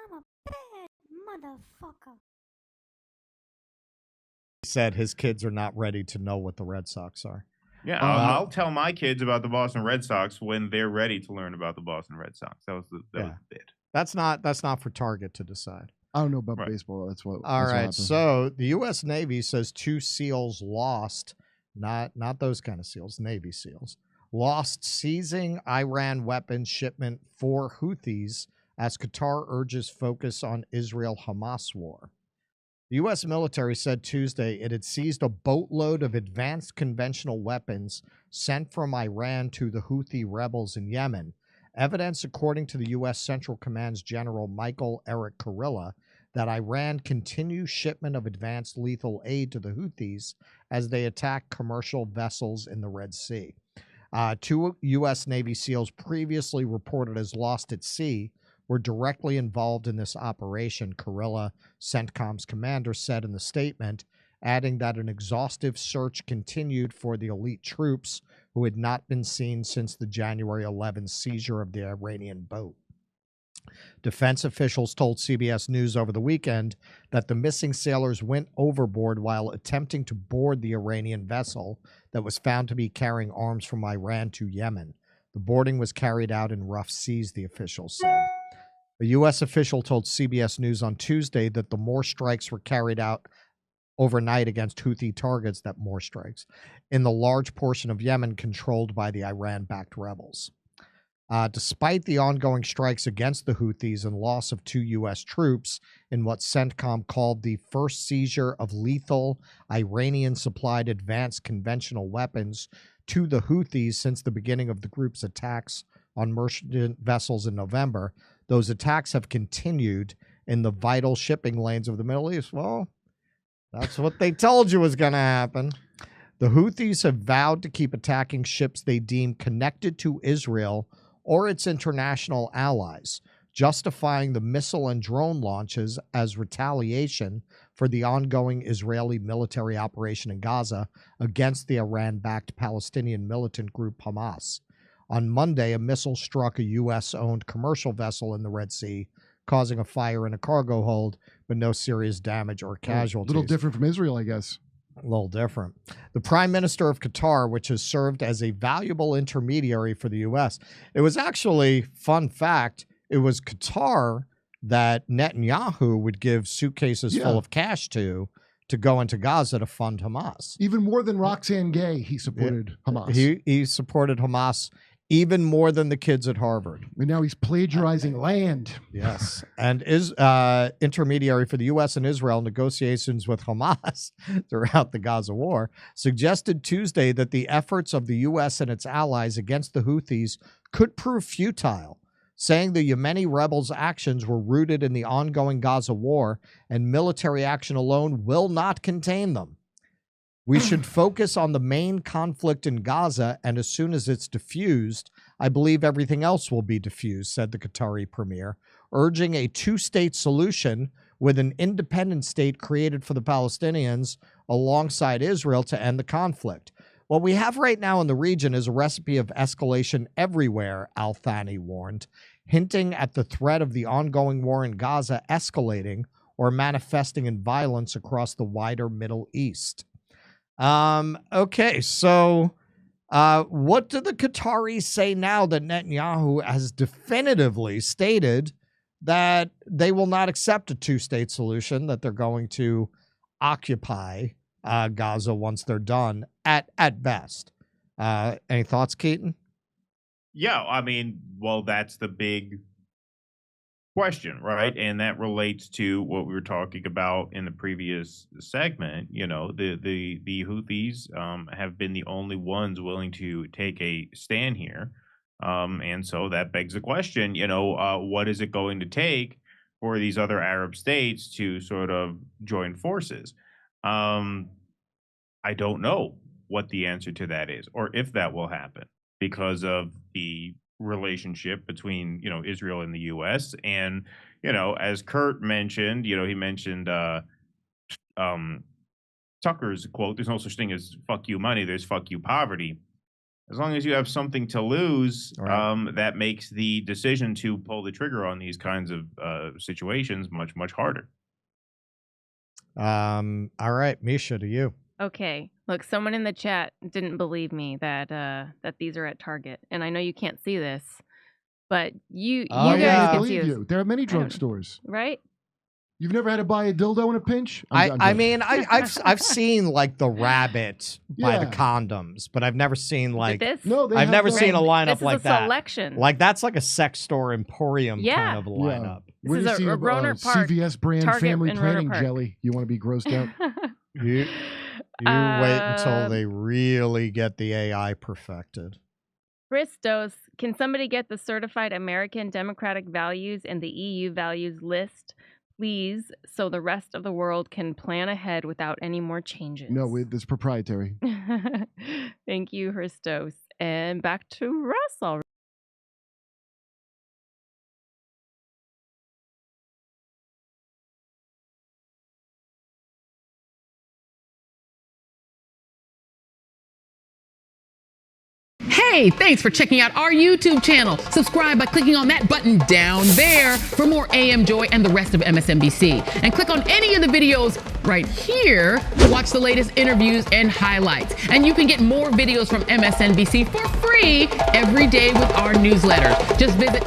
I'm a bad motherfucker. He said his kids are not ready to know what the Red Sox are. Yeah, I'll tell my kids about the Boston Red Sox when they're ready to learn about the Boston Red Sox. That was the bit. That's not for Target to decide. I don't know about baseball. That's what. All that's right. what So the U.S. Navy says 2 SEALs lost, not those kind of SEALs, Navy SEAls, lost seizing Iran weapons shipment for Houthis as Qatar urges focus on Israel-Hamas war. The U.S. military said Tuesday it had seized a boatload of advanced conventional weapons sent from Iran to the Houthi rebels in Yemen. Evidence, according to the U.S. Central Command's General Michael Eric Kurilla, that Iran continues shipment of advanced lethal aid to the Houthis as they attack commercial vessels in the Red Sea. 2 U.S. Navy SEALs previously reported as lost at sea were directly involved in this operation, Kurilla, CENTCOM's commander, said in the statement, adding that an exhaustive search continued for the elite troops who had not been seen since the January 11 seizure of the Iranian boat. Defense officials told CBS News over the weekend that the missing sailors went overboard while attempting to board the Iranian vessel that was found to be carrying arms from Iran to Yemen. The boarding was carried out in rough seas, the officials said. A U.S. official told CBS News on Tuesday that the more strikes were carried out overnight against Houthi targets, in the large portion of Yemen controlled by the Iran-backed rebels. Despite the ongoing strikes against the Houthis and loss of 2 U.S. troops in what CENTCOM called the first seizure of lethal Iranian-supplied advanced conventional weapons to the Houthis since the beginning of the group's attacks on merchant vessels in November, those attacks have continued in the vital shipping lanes of the Middle East. Well, that's what they told you was going to happen. The Houthis have vowed to keep attacking ships they deem connected to Israel or its international allies, justifying the missile and drone launches as retaliation for the ongoing Israeli military operation in Gaza against the Iran-backed Palestinian militant group Hamas. On Monday, a missile struck a U.S.-owned commercial vessel in the Red Sea, causing a fire in a cargo hold, but no serious damage or casualties. A little different from Israel, I guess. A little different. The Prime Minister of Qatar, which has served as a valuable intermediary for the U.S., it was actually, fun fact, it was Qatar that Netanyahu would give suitcases full of cash to go into Gaza to fund Hamas. Even more than Roxanne Gay, he supported Hamas. He supported Hamas even more than the kids at Harvard. And now he's plagiarizing land. Yes. And is intermediary for the U.S. and Israel negotiations with Hamas throughout the Gaza war, suggested Tuesday that the efforts of the U.S. and its allies against the Houthis could prove futile, saying the Yemeni rebels' actions were rooted in the ongoing Gaza war and military action alone will not contain them. We should focus on the main conflict in Gaza, and as soon as it's diffused, I believe everything else will be diffused, said the Qatari premier, urging a 2-state solution with an independent state created for the Palestinians alongside Israel to end the conflict. What we have right now in the region is a recipe of escalation everywhere, Al-Thani warned, hinting at the threat of the ongoing war in Gaza escalating or manifesting in violence across the wider Middle East. Okay, so what do the Qataris say now that Netanyahu has definitively stated that they will not accept a 2-state solution, that they're going to occupy Gaza once they're done at best? Any thoughts, Keaton? Yeah, I mean, well, that's the big question, right? And that relates to what we were talking about in the previous segment. You know, the Houthis have been the only ones willing to take a stand here. And so that begs the question, you know, what is it going to take for these other Arab states to sort of join forces? I don't know what the answer to that is, or if that will happen, because of the relationship between, you know, Israel and the U.S. And, you know, as Kurt mentioned, you know, he mentioned Tucker's quote, there's no such thing as fuck you money, there's fuck you poverty. as long as you have something to lose, Right. that makes the decision to pull the trigger on these kinds of situations much, much harder. All right, Misha, to you. Okay. Look, someone in the chat didn't believe me that that these are at Target, and I know you can't see this, but you Oh, guys yeah. I can see believe this, you. There are many don't- drugstores. right? You've never had to buy a dildo in a pinch? I joking. mean, I've seen like the rabbit by the Yeah. condoms, but I've never seen But like this, No, they I've have never the- seen a lineup this is like a that. selection. Like that's like a sex store emporium Yeah. kind of lineup. This Where is do you a see Roner Park, CVS brand Target family in Roner planning Park. jelly? You want to be grossed out? You wait until Um, they really get the AI perfected. Christos, can somebody get the certified American democratic values and the EU values list, please, so the rest of the world can plan ahead without any more changes? No, it's proprietary. Thank you, Christos. And back to Russ already. Hey, thanks for checking out our YouTube channel. Subscribe by clicking on that button down there for more AM Joy and the rest of MSNBC. And click on any of the videos right here to watch the latest interviews and highlights. And you can get more videos from MSNBC for free every day with our newsletter. Just visit